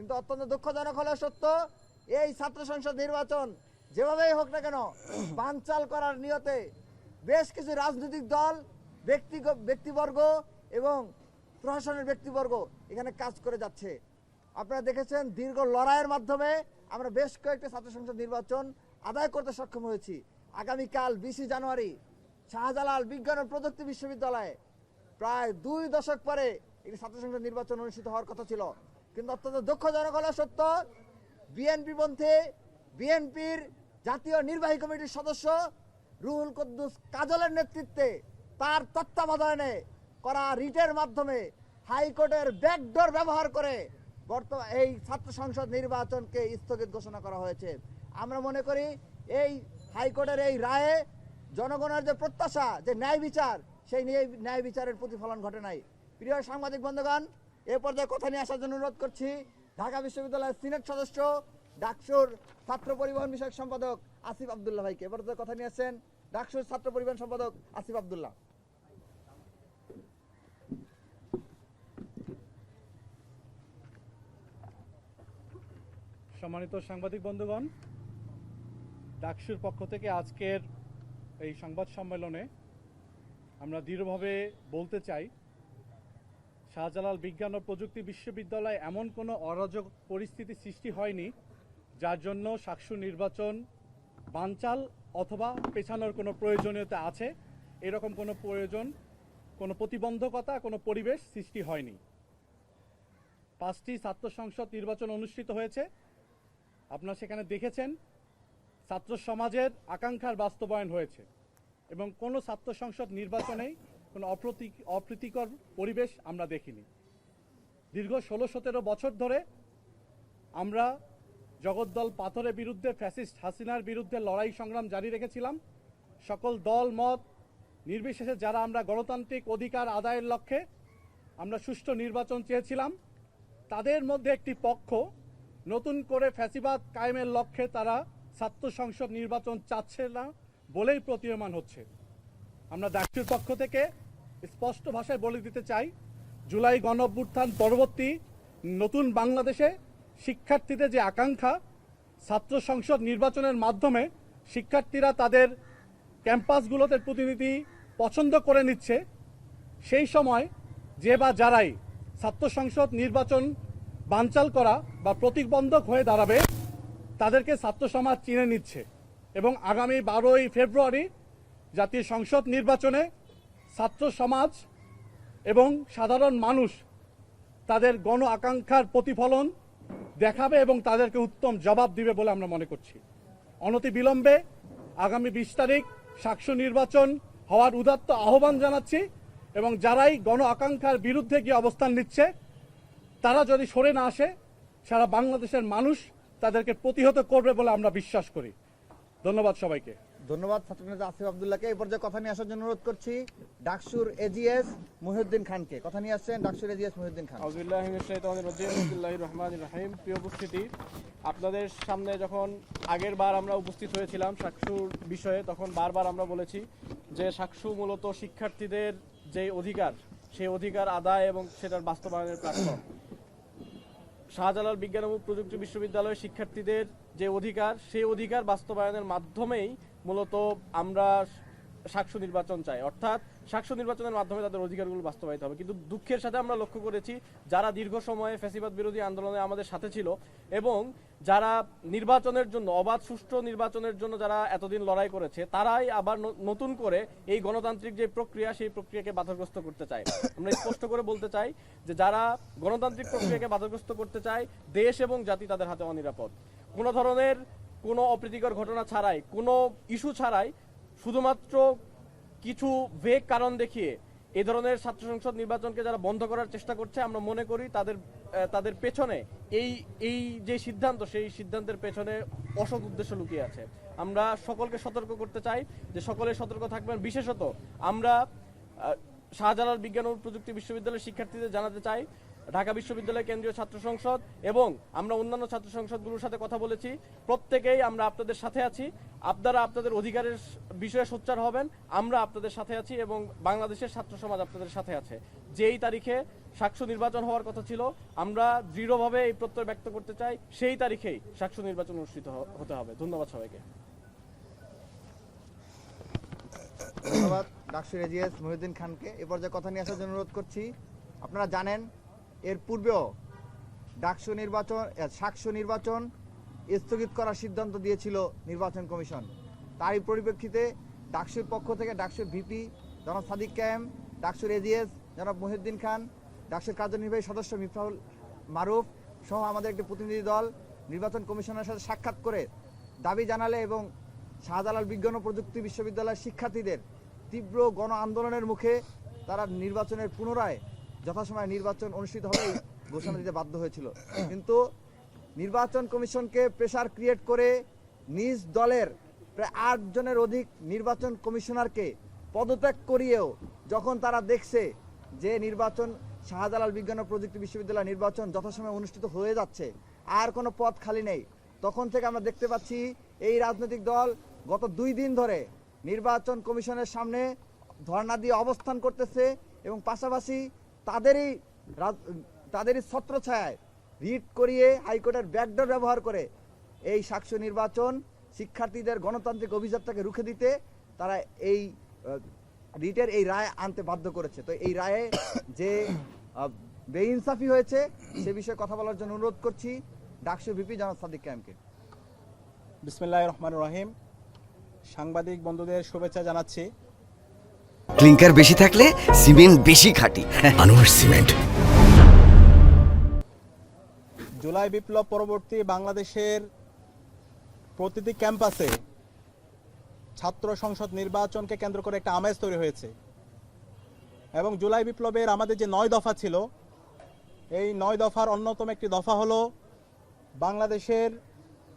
কিন্তু অত্যন্ত দুঃখজনক হলেও সত্য, এই ছাত্র সংসদ নির্বাচন যেভাবেই হোক না কেন বানচাল করার নিয়তে বেশ কিছু রাজনৈতিক দল, ব্যক্তিবর্গ এবং প্রশাসনের ব্যক্তিবর্গ এখানে কাজ করে যাচ্ছে। আপনারা দেখেছেন দীর্ঘ লড়াইয়ের মাধ্যমে আমরা বেশ কয়েকটি ছাত্র সংসদ নির্বাচন আদায় করতে সক্ষম হয়েছি। আগামীকাল 20 জানুয়ারি শাহজালাল বিজ্ঞান ও প্রযুক্তি বিশ্ববিদ্যালয়ে প্রায় 2 দশক পরে একটি ছাত্র সংসদ নির্বাচন অনুষ্ঠিত হওয়ার কথা ছিল, কিন্তু অত্যন্ত দুঃখজনক হলো সত্য, বিএনপির জাতীয় নির্বাহী কমিটির সদস্য রুহুল কুদ্দুস কাজলের নেতৃত্বে তার তত্ত্বাবধানে করা রিটের মাধ্যমে হাইকোর্টের ব্যাকডোর ব্যবহার করে এই ছাত্র সংসদ নির্বাচনকে স্থগিত ঘোষণা করা হয়েছে। আমরা মনে করি এই হাইকোর্টের এই রায়ে জনগণের যে প্রত্যাশা, যে ন্যায় বিচার, সেই ন্যায় বিচারের প্রতিফলন ঘটে নাই। প্রিয় সাংবাদিক বন্ধুগণ, এ পর্যায়ে কথা নিয়ে আসার জন্য অনুরোধ করছি ঢাকা বিশ্ববিদ্যালয়ের সিনেট সদস্য, ডাকসুর ছাত্র পরিবহন বিষয়ক সম্পাদক আসিফ আব্দুল্লাহ ভাইকে। এ পর্যায়ে কথা নিয়ে আসছেন ডাকসুর ছাত্র পরিবহন সম্পাদক আসিফ আব্দুল্লাহ। সম্মানিত সাংবাদিক বন্ধুগণ, ডাকসুর পক্ষ থেকে আজকের এই সংবাদ সম্মেলনে আমরা দৃঢ়ভাবে বলতে চাই, শাহজালাল বিজ্ঞান ও প্রযুক্তি বিশ্ববিদ্যালয়ে এমন কোনো অরাজক পরিস্থিতি সৃষ্টি হয়নি যার জন্য ডাকসু নির্বাচন বানচাল অথবা পেছানোর কোনো প্রয়োজনীয়তা আছে। এরকম কোনো প্রয়োজন, কোনো প্রতিবন্ধকতা, কোনো পরিবেশ সৃষ্টি হয়নি। 5টি ছাত্র সংসদ নির্বাচন অনুষ্ঠিত হয়েছে। আপনারা সেখানে দেখেছেন ছাত্র সমাজের আকাঙ্ক্ষার বাস্তবায়ন হয়েছে এবং কোনো ছাত্র সংসদ নির্বাচনেই কোনো অপ্রীতিকর পরিবেশ আমরা দেখিনি। দীর্ঘ 16-17 বছর ধরে আমরা জগদ্দল পাথরের বিরুদ্ধে, ফ্যাসিস্ট হাসিনার বিরুদ্ধে লড়াই সংগ্রাম জারি রেখেছিলাম। সকল দল মত নির্বিশেষে যারা আমরা গণতান্ত্রিক অধিকার আদায়ের লক্ষ্যে আমরা সুষ্ঠু নির্বাচন চেয়েছিলাম, তাদের মধ্যে একটি পক্ষ নতুন করে ফ্যাসিবাদ কায়েমের লক্ষ্যে তারা ছাত্র সংসদ নির্বাচন চাচ্ছে না বলেই প্রতীয়মান হচ্ছে। আমরা ডাকসুর পক্ষ থেকে স্পষ্ট ভাষায় বলে দিতে চাই, জুলাই গণঅভ্যুত্থান পরবর্তী নতুন বাংলাদেশে শিক্ষার্থীদের যে আকাঙ্ক্ষা, ছাত্র সংসদ নির্বাচনের মাধ্যমে শিক্ষার্থীরা তাদের ক্যাম্পাসগুলোতে প্রতিনিধি পছন্দ করে নিচ্ছে, সেই সময় যে বা যারাই ছাত্র সংসদ নির্বাচন বানচাল করা বা প্রতিবন্ধক হয়ে দাঁড়াবে তাদেরকে ছাত্র সমাজ চিনে নিচ্ছে এবং আগামী 12ই ফেব্রুয়ারি জাতীয় সংসদ নির্বাচনে ছাত্র সমাজ এবং সাধারণ মানুষ তাদের গণ আকাঙ্ক্ষার প্রতিফলন দেখাবে এবং তাদেরকে উত্তম জবাব দিবে বলে আমরা মনে করছি। অনতিবিলম্বে আগামী 20 তারিখ ডাকসু নির্বাচন হওয়ার উদাত্ত আহ্বান জানাচ্ছি এবং যারাই গণ আকাঙ্ক্ষার বিরুদ্ধে গিয়ে অবস্থান নিচ্ছে তারা যদি সরে না আসে, সারা বাংলাদেশের মানুষ তাদেরকে প্রতিহত করবে বলে আমরা বিশ্বাস করি। ধন্যবাদ সবাইকে। ধন্যবাদ ছাত্রনেতা আসিফ আব্দুল্লাহকে। এই পর্যায়ে কথা নিয়ে আসার জন্য অনুরোধ করছি ডাকসুর এজিএস মহিউদ্দিন খানকে। কথা নিয়ে আসছেন ডাকসুর এজিএস মহিউদ্দিন খান। আউযুবিল্লাহি মিনাশ শাইতানির রাজিম, বিসমিল্লাহির রহমানির রহিম। প্রিয় উপস্থিতি, আপনাদের সামনে যখন আগের বার আমরা উপস্থিত হয়েছিলাম ডাকসুর বিষয়ে, তখন বারবার আমরা বলেছি যে ডাকসু মূলত শিক্ষার্থীদের যে অধিকার, সেই অধিকার আদায় এবং সেটার বাস্তবায়নের প্ল্যাটফর্ম। শাহজালাল বিজ্ঞান ও প্রযুক্তি বিশ্ববিদ্যালয়ের শিক্ষার্থীদের যে অধিকার, সেই অধিকার বাস্তবায়নের মাধ্যমেই মূলত আমরা ডাকসু নির্বাচন চাই, অর্থাৎ ডাকসু নির্বাচনের মাধ্যমে তাদের অধিকারগুলো বাস্তবায়িত হবে। কিন্তু দুঃখের সাথে আমরা লক্ষ্য করেছি যারা দীর্ঘ সময়ে ফ্যাসিবাদ বিরোধী আন্দোলনে আমাদের সাথে ছিল এবং যারা নির্বাচনের জন্য, অবাধ সুষ্ঠু নির্বাচনের জন্য যারা এতদিন লড়াই করেছে, তারাই আবার নতুন করে এই গণতান্ত্রিক যে প্রক্রিয়া, সেই প্রক্রিয়াকে বাধাগ্রস্ত করতে চায়। আমরা স্পষ্ট করে বলতে চাই যে যারা গণতান্ত্রিক প্রক্রিয়াকে বাধাগ্রস্ত করতে চায়, দেশ এবং জাতি তাদের হাতে অনিরাপদ। কোনো ধরনের কোনো অপ্রীতিকর ঘটনা ছাড়াই, কোনো ইস্যু ছাড়াই, শুধুমাত্র কিছু ভেগ কারণ দেখিয়ে এই ধরনের ছাত্র সংসদ নির্বাচনকে যারা বন্ধ করার চেষ্টা করছে, আমরা মনে করি তাদের পেছনে এই যে সিদ্ধান্ত, সেই সিদ্ধান্তের পেছনে অসৎ উদ্দেশ্য লুকিয়ে আছে। আমরা সকলকে সতর্ক করতে চাই যে সকলে সতর্ক থাকবেন। বিশেষত আমরা শাহজালাল বিজ্ঞান ও প্রযুক্তি বিশ্ববিদ্যালয়ের শিক্ষার্থীদের জানাতে চাই, ঢাকা বিশ্ববিদ্যালয় কেন্দ্রীয় ছাত্র সংসদ এবং আমরা অন্যান্য ছাত্র সংসদগুলোর সাথে কথা বলেছি, প্রত্যেকেই আমরা আপনাদের সাথে আছি। আপনারা আপনাদের অধিকারের বিষয়ে সোচ্চার হবেন, আমরা আপনাদের সাথে আছি এবং বাংলাদেশের ছাত্র সমাজ আপনাদের সাথে আছে। যেই তারিখে সাকসু নির্বাচন হওয়ার কথা ছিল। আমরা দৃঢ়ভাবে এই প্রত্যয় ব্যক্ত করতে চাই সেই তারিখেই সাকসু নির্বাচন অনুষ্ঠিত হতে হবে। ধন্যবাদ সবাইকে। ধন্যবাদ ডাকসু রেজিয়াস মহিউদ্দিন খানকে। এ পর্যায়ে কথা নিয়ে আসার জন্য অনুরোধ করছি। আপনারা জানেন এর পূর্বেও সাকসু নির্বাচন স্থগিত করার সিদ্ধান্ত দিয়েছিল নির্বাচন কমিশন। তারই পরিপ্রেক্ষিতে ডাকসুর পক্ষ থেকে ডাকসুর ভিপি জনাব সাদিক কায়েম, ডাকসুর রেজিয়াস জনাব মহিউদ্দিন খান, ডাকসুর কার্যনির্বাহী সদস্য মিফতাহুল মারুফ সহ আমাদের একটি প্রতিনিধি দল নির্বাচন কমিশনের সাথে সাক্ষাৎ করে দাবি জানালে এবং শাহজালাল বিজ্ঞান ও প্রযুক্তি বিশ্ববিদ্যালয়ের শিক্ষার্থীদের তীব্র গণ আন্দোলনের মুখে তারা নির্বাচনের পুনরায় যথাসময়ে নির্বাচন অনুষ্ঠিত হবে এই ঘোষণা দিতে বাধ্য হয়েছিল। কিন্তু নির্বাচন কমিশনকে প্রেসার ক্রিয়েট করে নিজ দলের প্রায় ৮ জনের অধিক নির্বাচন কমিশনারকে পদত্যাগ করিয়েও যখন তারা দেখছে যে নির্বাচন শাহজালাল বিজ্ঞান ও প্রযুক্তি বিশ্ববিদ্যালয় নির্বাচন যথাসময়ে অনুষ্ঠিত হয়ে যাচ্ছে, আর কোনো পদ খালি নেই, তখন থেকে আমরা দেখতে পাচ্ছি এই রাজনৈতিক দল গত 2 দিন ধরে নির্বাচন কমিশনের সামনে ধর্ণা দিয়ে অবস্থান করতেছে এবং পাশাপাশি তাদেরই ছত্রছায়ায় রিট করিয়ে হাইকোর্টের ব্যাকডোর ব্যবহার করে এই সাকসু নির্বাচন শিক্ষার্থীদের গণতান্ত্রিক অভিযাত্রাকে রুখে দিতে তারা এই রিটের এই রায় আনতে বাধ্য করেছে। তো এই রায়ে যে বেইনসাফি হয়েছে সে বিষয়ে কথা বলার জন্য অনুরোধ করছি ডাকসু ভিপি জনাব সাদিক কায়েমকে। বিসমিল্লাহির রহমানির রহিম। সাংবাদিক বন্ধুদের শুভেচ্ছা জানাচ্ছি। ক্লিংকার বেশি থাকলে সিমেন্ট বেশি খাঁটি। আনোয়ার সিমেন্ট। জুলাই বিপ্লব পরবর্তী বাংলাদেশের প্রতিটি ক্যাম্পাসে ছাত্র সংসদ নির্বাচনকে কেন্দ্র করে একটা আমেজ তৈরি হয়েছে এবং জুলাই বিপ্লবের আমাদের যে 9 দফা ছিল, এই 9 দফার অন্যতম একটি দফা হলো বাংলাদেশের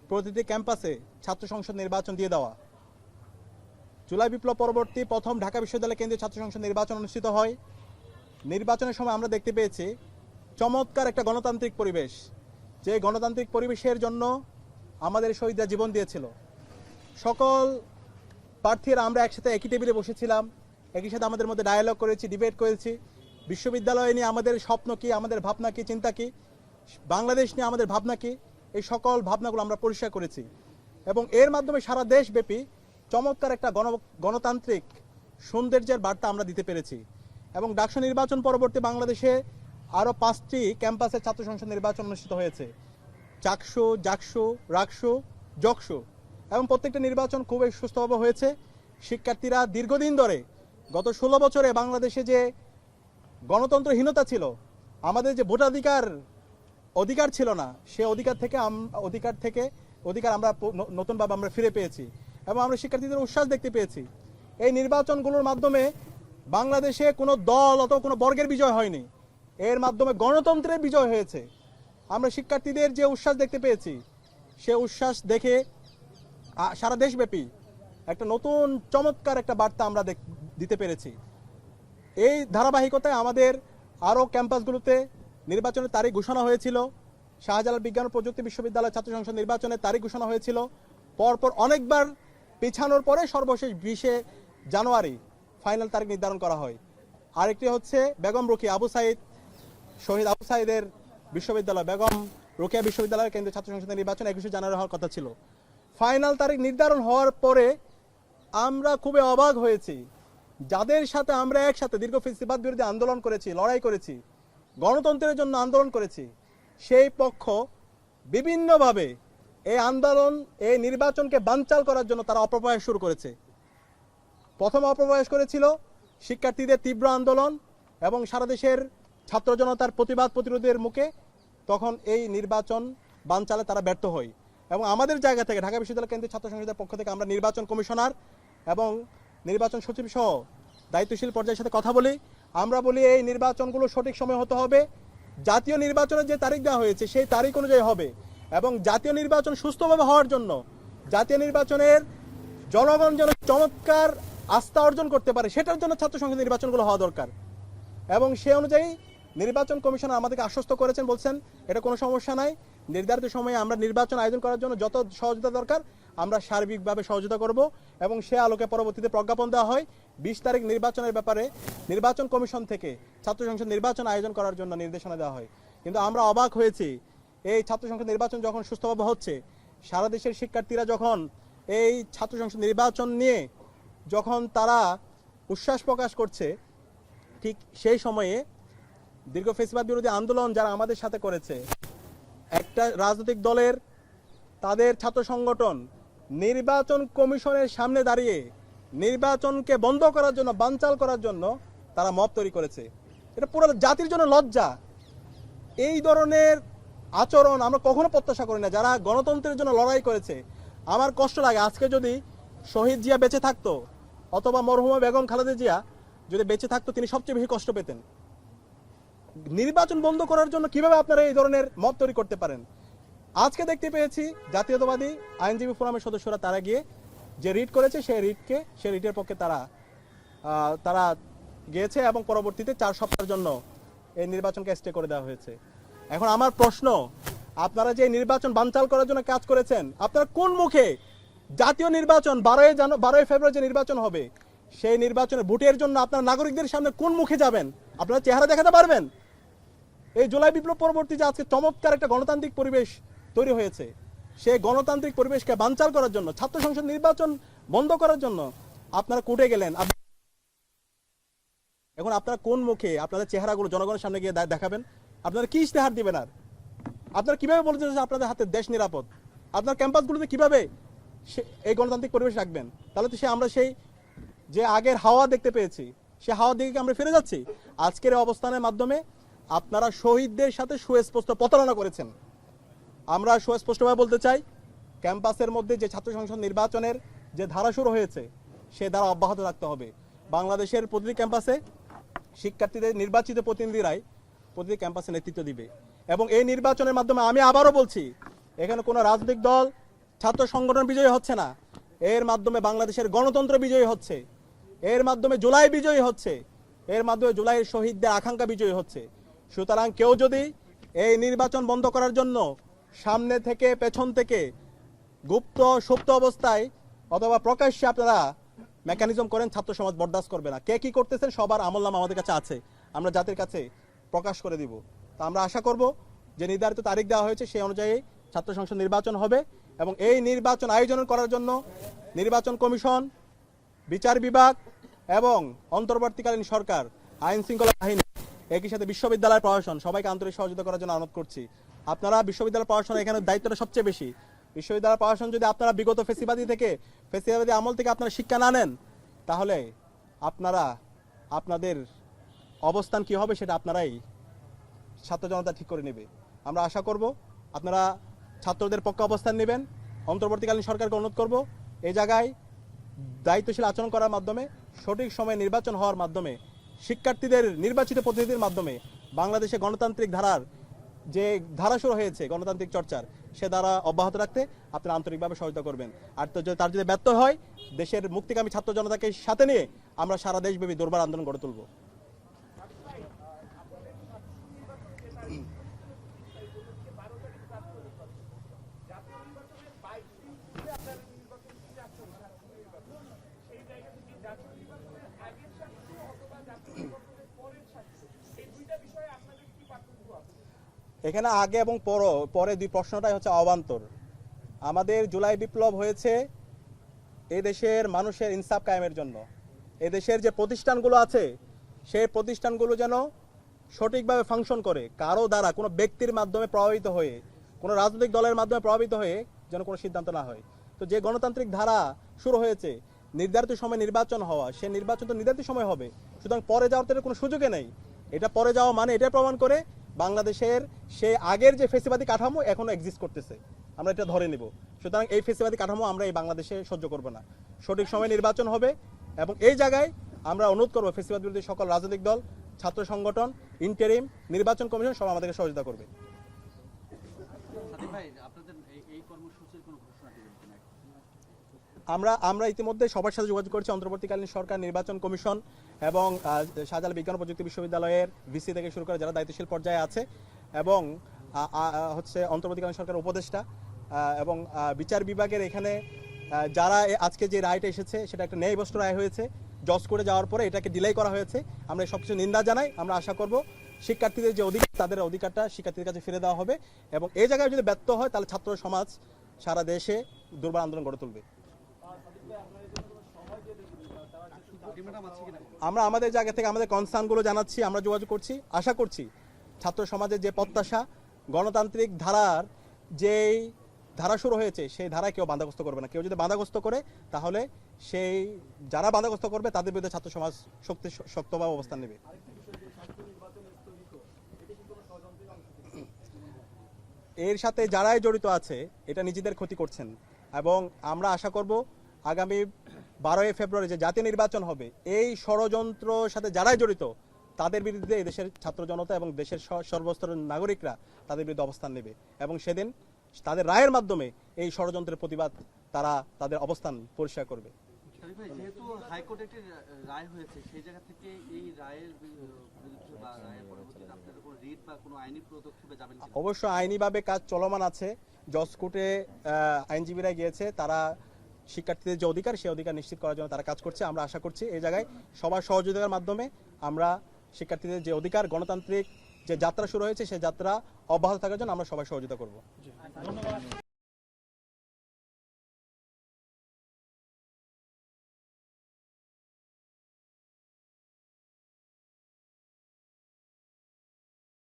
প্রতিটি ক্যাম্পাসে ছাত্র সংসদ নির্বাচন দিয়ে দেওয়া। জুলাই বিপ্লব পরবর্তী প্রথম ঢাকা বিশ্ববিদ্যালয় কেন্দ্রীয় ছাত্র সংসদ নির্বাচন অনুষ্ঠিত হয়। নির্বাচনের সময় আমরা দেখতে পেয়েছি চমৎকার একটা গণতান্ত্রিক পরিবেশ, যে গণতান্ত্রিক পরিবেশের জন্য আমাদের শহীদরা জীবন দিয়েছিল। সকল প্রার্থীরা আমরা একসাথে একই টেবিলে বসেছিলাম, একই সাথে আমাদের মধ্যে ডায়ালগ করেছি, ডিবেট করেছি। বিশ্ববিদ্যালয় নিয়ে আমাদের স্বপ্ন কী, আমাদের ভাবনা কী, চিন্তা কী, বাংলাদেশ নিয়ে আমাদের ভাবনা কী, এই সকল ভাবনাগুলো আমরা পরিষ্কার করেছি এবং এর মাধ্যমে সারা দেশব্যাপী চমৎকার একটা গণতান্ত্রিক সৌন্দর্যের বার্তা আমরা দিতে পেরেছি। এবং ডাকসু নির্বাচন পরবর্তী বাংলাদেশে আরও 5টি ক্যাম্পাসে ছাত্র সংসদ নির্বাচন অনুষ্ঠিত হয়েছে, চাকসু, জাকসু, রাকসু, জকসু, এবং প্রত্যেকটা নির্বাচন খুবই সুস্থভাবে হয়েছে। শিক্ষার্থীরা দীর্ঘদিন ধরে গত 16 বছরে বাংলাদেশে যে গণতন্ত্রহীনতা ছিল, আমাদের যে ভোটাধিকার অধিকার ছিল না, সে অধিকার আমরা নতুনভাবে আমরা ফিরে পেয়েছি এবং আমরা শিক্ষার্থীদের উচ্ছ্বাস দেখতে পেয়েছি। এই নির্বাচনগুলোর মাধ্যমে বাংলাদেশে কোনো দল অথবা কোনো বর্গের বিজয় হয়নি, এর মাধ্যমে গণতন্ত্রের বিজয় হয়েছে। আমরা শিক্ষার্থীদের যে উচ্ছ্বাস দেখতে পেয়েছি, সে উচ্ছ্বাস দেখে সারা দেশব্যাপী একটা নতুন চমৎকার একটা বার্তা আমরা দিতে পেরেছি। এই ধারাবাহিকতায় আমাদের আরও ক্যাম্পাসগুলোতে নির্বাচনের তারিখ ঘোষণা হয়েছিল। শাহজালাল বিজ্ঞান ও প্রযুক্তি বিশ্ববিদ্যালয় ছাত্র সংসদ নির্বাচনের তারিখ ঘোষণা হয়েছিল, পরপর অনেকবার পিছানোর পরে সর্বশেষ 20 জানুয়ারি ফাইনাল তারিখ নির্ধারণ করা হয়। আরেকটি হচ্ছে বেগম রোকেয়া আবু সাইদ, শহীদ আবু সাইদের বিশ্ববিদ্যালয় বেগম রোকেয়া বিশ্ববিদ্যালয়ের কেন্দ্রীয় ছাত্র সংসদের নির্বাচন 21 জানুয়ারি হওয়ার কথা ছিল। ফাইনাল তারিখ নির্ধারণ হওয়ার পরে আমরা খুবই অবাক হয়েছি, যাদের সাথে আমরা একসাথে দীর্ঘ ফ্যাসিবাদ বিরোধী আন্দোলন করেছি, লড়াই করেছি, গণতন্ত্রের জন্য আন্দোলন করেছি, সেই পক্ষ বিভিন্নভাবে এই আন্দোলন, এই নির্বাচনকে বানচাল করার জন্য তারা অপপ্রয়াস শুরু করেছে। প্রথম অপপ্রয়াস করেছিল শিক্ষার্থীদের তীব্র আন্দোলন এবং সারা দেশের ছাত্র জনতার প্রতিবাদ প্রতিরোধের মুখে, তখন এই নির্বাচন বানচালে তারা ব্যর্থ হয় এবং আমাদের জায়গা থেকে ঢাকা বিশ্ববিদ্যালয় কেন্দ্রীয় ছাত্র সংসদের পক্ষ থেকে আমরা নির্বাচন কমিশনার এবং নির্বাচন সচিব সহ দায়িত্বশীল পর্যায়ের সাথে কথা বলি। আমরা বলি এই নির্বাচনগুলো সঠিক সময় হতে হবে, জাতীয় নির্বাচনের যে তারিখ দেওয়া হয়েছে সেই তারিখ অনুযায়ী হবে এবং জাতীয় নির্বাচন সুস্থভাবে হওয়ার জন্য, জাতীয় নির্বাচনের জনগণ যেন চমৎকার আস্থা অর্জন করতে পারে, সেটার জন্য ছাত্র সংসদ নির্বাচনগুলো হওয়া দরকার। এবং সে অনুযায়ী নির্বাচন কমিশনার আমাদেরকে আশ্বস্ত করেছেন, বলছেন এটা কোনো সমস্যা নাই, নির্ধারিত সময়ে আমরা নির্বাচন আয়োজন করার জন্য যত সহযোগিতা দরকার আমরা সার্বিকভাবে সহযোগিতা করব এবং সে আলোকে পরবর্তীতে প্রজ্ঞাপন দেওয়া হয় 20 তারিখ নির্বাচনের ব্যাপারে নির্বাচন কমিশন থেকে ছাত্র সংসদ নির্বাচন আয়োজন করার জন্য নির্দেশনা দেওয়া হয়। কিন্তু আমরা অবাক হয়েছি, এই ছাত্র সংসদ নির্বাচন যখন সুস্থভাবে হচ্ছে, সারা দেশের শিক্ষার্থীরা যখন এই ছাত্র সংসদ নির্বাচন নিয়ে যখন তারা উচ্ছ্বাস প্রকাশ করছে, ঠিক সেই সময়ে দীর্ঘ ফেসিবাদ বিরোধী আন্দোলন যারা আমাদের সাথে করেছে, একটা রাজনৈতিক দলের তাদের ছাত্র সংগঠন নির্বাচন কমিশনের সামনে দাঁড়িয়ে নির্বাচনকে বন্ধ করার জন্য, বানচাল করার জন্য তারা মব তৈরি করেছে। এটা পুরো জাতির জন্য লজ্জা। এই ধরনের আচরণ আমরা কখনো প্রত্যাশা করি না। যারা গণতন্ত্রের জন্য লড়াই করেছে, আমার কষ্ট লাগে আজকে যদি শহীদ জিয়া বেঁচে থাকতো অথবা মরহুমা বেগম খালেদা জিয়া যদি বেঁচে থাকতো, তিনি সবচেয়ে বেশি কষ্ট পেতেন। নির্বাচন বন্ধ করার জন্য কিভাবে আপনারা এই ধরনের মত তৈরি করতে পারেন? আজকে দেখতে পেয়েছি জাতীয়তাবাদী আইনজীবী ফোরামের সদস্যরা তারা গিয়ে যে রিট করেছে সেই রিটের পক্ষে তারা গিয়েছে এবং পরবর্তীতে 4 সপ্তাহের জন্য এই নির্বাচনকে স্টে করে দেওয়া হয়েছে। এখন আমার প্রশ্ন, আপনারা যে নির্বাচন বানচাল করার জন্য কাজ করেছেন, আপনারা কোন মুখে জাতীয় নির্বাচন 12 ফেব্রুয়ারি যে নির্বাচন হবে সেই নির্বাচনের ভোটের জন্য আপনারা নাগরিকদের সামনে কোন মুখে যাবেন? আপনারা চেহারা দেখাতে পারবেন? এই জুলাই বিপ্লব পরবর্তী যে আজকে চমৎকার একটা গণতান্ত্রিক পরিবেশ তৈরি হয়েছে, সেই গণতান্ত্রিক পরিবেশকে বানচাল করার জন্য, ছাত্র সংসদ নির্বাচন বন্ধ করার জন্য আপনারা কোর্টে গেলেন। এখন আপনারা কোন মুখে আপনাদের চেহারাগুলো জনগণের সামনে গিয়ে দেখাবেন? আপনারা কি ইশতেহার দিবেন? আর আপনারা কিভাবে বলছেন যে আপনাদের হাতে দেশ নিরাপদ? আপনার ক্যাম্পাসগুলোতে কিভাবে এই গণতান্ত্রিক পরিবেশ রাখবেন? তাহলে তো আমরা সেই যে আগের হাওয়া দেখতে পেয়েছি, সে হাওয়ার দিকে আমরা ফিরে যাচ্ছি। আজকের এই অবস্থানের মাধ্যমে আপনারা শহীদদের সাথে সুস্পষ্ট প্রতারণা করেছেন। আমরা সুস্পষ্টভাবে বলতে চাই, ক্যাম্পাসের মধ্যে যে ছাত্র সংসদ নির্বাচনের যে ধারা শুরু হয়েছে সে ধারা অব্যাহত রাখতে হবে। বাংলাদেশের প্রতিটি ক্যাম্পাসে শিক্ষার্থীদের নির্বাচিত প্রতিনিধিরাই প্রতিটি ক্যাম্পাসে নেতৃত্ব দিবে এবং এই নির্বাচনের মাধ্যমে আমি আবারও বলছি, এখানে কোনো রাজনৈতিক দল, ছাত্র সংগঠন বিজয়ী হচ্ছে না। এর মাধ্যমে বাংলাদেশের গণতন্ত্র বিজয়ী হচ্ছে, এর মাধ্যমে জুলাই বিজয়ী হচ্ছে, এর মাধ্যমে জুলাইয়ের শহীদদের আকাঙ্ক্ষা বিজয়ী হচ্ছে। সুতরাং কেউ যদি এই নির্বাচন বন্ধ করার জন্য সামনে থেকে পেছন থেকে গুপ্ত সুপ্ত অবস্থায় অথবা প্রকাশ্যে আপনারা মেকানিজম করেন, ছাত্র সমাজ বরদাস্ত করবে না। কে কি করতেছেন সবার আমলনামা আমাদের কাছে আছে, আমরা জাতির কাছে প্রকাশ করে দিব। তা আমরা আশা করব যে নির্ধারিত তারিখ দেওয়া হয়েছে সেই অনুযায়ী ছাত্র সংসদ নির্বাচন হবে এবং এই নির্বাচন আয়োজন করার জন্য নির্বাচন কমিশন, বিচার বিভাগ এবং অন্তর্বর্তীকালীন সরকার, আইন শৃঙ্খলা বাহিনী, একই সাথে বিশ্ববিদ্যালয় প্রশাসন সবাইকে আন্তরিক সহযোগিতা করার জন্য অনুরোধ করছি। আপনারা বিশ্ববিদ্যালয় প্রশাসন এখানে দায়িত্বটা সবচেয়ে বেশি। বিশ্ববিদ্যালয় প্রশাসন যদি আপনারা বিগত ফেসিবাদী আমল থেকে আপনারা শিক্ষা না নেন, তাহলে আপনারা আপনাদের অবস্থান কি হবে সেটা আপনারাই ছাত্র জনতা ঠিক করে নেবে। আমরা আশা করব আপনারা ছাত্রদের পক্ষে অবস্থান নেবেন। অন্তর্বর্তীকালীন সরকারকে অনুরোধ করব এই জায়গায় দায়িত্বশীল আচরণ করার মাধ্যমে, সঠিক সময়ে নির্বাচন হওয়ার মাধ্যমে, শিক্ষার্থীদের নির্বাচিত প্রতিনিধির মাধ্যমে বাংলাদেশে গণতান্ত্রিক ধারার যে ধারা শুরু হয়েছে গণতান্ত্রিক চর্চার, সে দ্বারা অব্যাহত রাখতে আপনারা আন্তরিকভাবে সহায়তা করবেন। আর তার যদি ব্যর্থ হয়, দেশের মুক্তিকামী ছাত্র জনতাকে সাথে নিয়ে আমরা সারা দেশব্যাপী দুর্বার আন্দোলন গড়ে তুলব। এখানে আগে এবং পরে দুই প্রশ্নটাই হচ্ছে অবান্তর। আমাদের জুলাই বিপ্লব হয়েছে এদেশের মানুষের ইনসাফ কায়েমের জন্য। এদেশের যে প্রতিষ্ঠানগুলো আছে সেই প্রতিষ্ঠানগুলো যেন সঠিকভাবে ফাংশন করে, কারো দ্বারা কোনো ব্যক্তির মাধ্যমে প্রভাবিত হয়ে, কোনো রাজনৈতিক দলের মাধ্যমে প্রভাবিত হয়ে যেন কোনো সিদ্ধান্ত না হয়। তো যে গণতান্ত্রিক ধারা শুরু হয়েছে, নির্ধারিত সময় নির্বাচন হওয়া, সে নির্বাচন তো নির্ধারিত সময় হবে, সুতরাং পরে যাওয়ার তো কোনো সুযোগে নেই। এটা পরে যাওয়া মানে এটা প্রমাণ করে বাংলাদেশের সে আগের যে ফেসিবাদী কাঠামো এখনো এক্সিস্ট করতেছে, আমরা এটা ধরে নিব। সুতরাং এই ফেসিবাদী কাঠামো আমরা এই বাংলাদেশে সহ্য করব না। সঠিক সময় নির্বাচন হবে এবং এই জায়গায় আমরা অনুরোধ করবো ফেসিবাদ বিরোধী সকল রাজনৈতিক দল, ছাত্র সংগঠন, ইন্টারিম, নির্বাচন কমিশন সব আমাদেরকে সহযোগিতা করবে। আমরা ইতিমধ্যে সবার সাথে যোগাযোগ করছি। অন্তর্বর্তীকালীন সরকার, নির্বাচন কমিশন এবং শাহজালাল বিজ্ঞান ও প্রযুক্তি বিশ্ববিদ্যালয়ের ভিসি থেকে শুরু করে যারা দায়িত্বশীল পর্যায়ে আছে এবং হচ্ছে অন্তর্বর্তীকালীন সরকারের উপদেষ্টা এবং বিচার বিভাগের এখানে যারা আজকে যে রায়টা এসেছে সেটা একটা ন্যায়বস্তু রায় হয়েছে। জজ করে যাওয়ার পরে এটাকে ডিলে করা হয়েছে। আমরা সবকিছু নিন্দা জানাই। আমরা আশা করব শিক্ষার্থীদের যে অধিকার, তাদের অধিকারটা শিক্ষার্থীদের কাছে ফিরে দেওয়া হবে এবং এই জায়গায় যদি ব্যর্থ হয় তাহলে ছাত্র সমাজ সারা দেশে দুর্বার আন্দোলন গড়ে তুলবে। আমরা আমাদের জায়গা থেকে আমাদের কনসার্নগুলো জানাচ্ছি, আমরা যোগাযোগ করছি। আশা করছি ছাত্র সমাজের যে প্রত্যাশা, গণতান্ত্রিক ধারার যেই ধারা শুরু হয়েছে সেই ধারায় কেউ বাধাগ্রস্ত করবে না। কেউ যদি বাধাগ্রস্ত করে তাহলে সেই যারা বাধাগ্রস্ত করবে তাদের বিরুদ্ধে ছাত্র সমাজ শক্তভাবে অবস্থান নেবে। এর সাথে যারাই জড়িত আছে এটা নিজেদের ক্ষতি করছেন এবং আমরা আশা করব আগামী 12ই ফেব্রুয়ারি যে জাতীয় নির্বাচন হবে এই ষড়যন্ত্রের সাথে যারাই জড়িত তাদের বিরুদ্ধে এই দেশের ছাত্র জনতা এবং দেশের সর্বস্তরের নাগরিকরা তাদের বিরুদ্ধে অবস্থান নেবে এবং সেদিন তাদের রায়ের মাধ্যমে এই ষড়যন্ত্রের প্রতিবাদ তারা তাদের অবস্থান পরিষ্কার করবে। যেহেতু হাইকোর্টে একটি রায় হয়েছে সেই জায়গা থেকে এই রায়ের বিরুদ্ধে বা রায়ের পরবর্তীতে আপনারা কোনো রিট বা কোনো আইনি পদক্ষেপে যাবেন কিনা? অবশ্য আইনিভাবে কাজ চলমান আছে। জজ কোর্টে আইনজীবীরা গিয়েছে, তারা শিক্ষার্থীদের যে অধিকার সেই অধিকার নিশ্চিত করার জন্য তারা কাজ করছে। আমরা আশা করছি এই জায়গায় সবার সহযোগিতার মাধ্যমে আমরা শিক্ষার্থীদের যে অধিকার, গণতান্ত্রিক যে যাত্রা শুরু হয়েছে সেই যাত্রা অব্যাহত থাকার জন্য আমরা সবাই সহযোগিতা করব।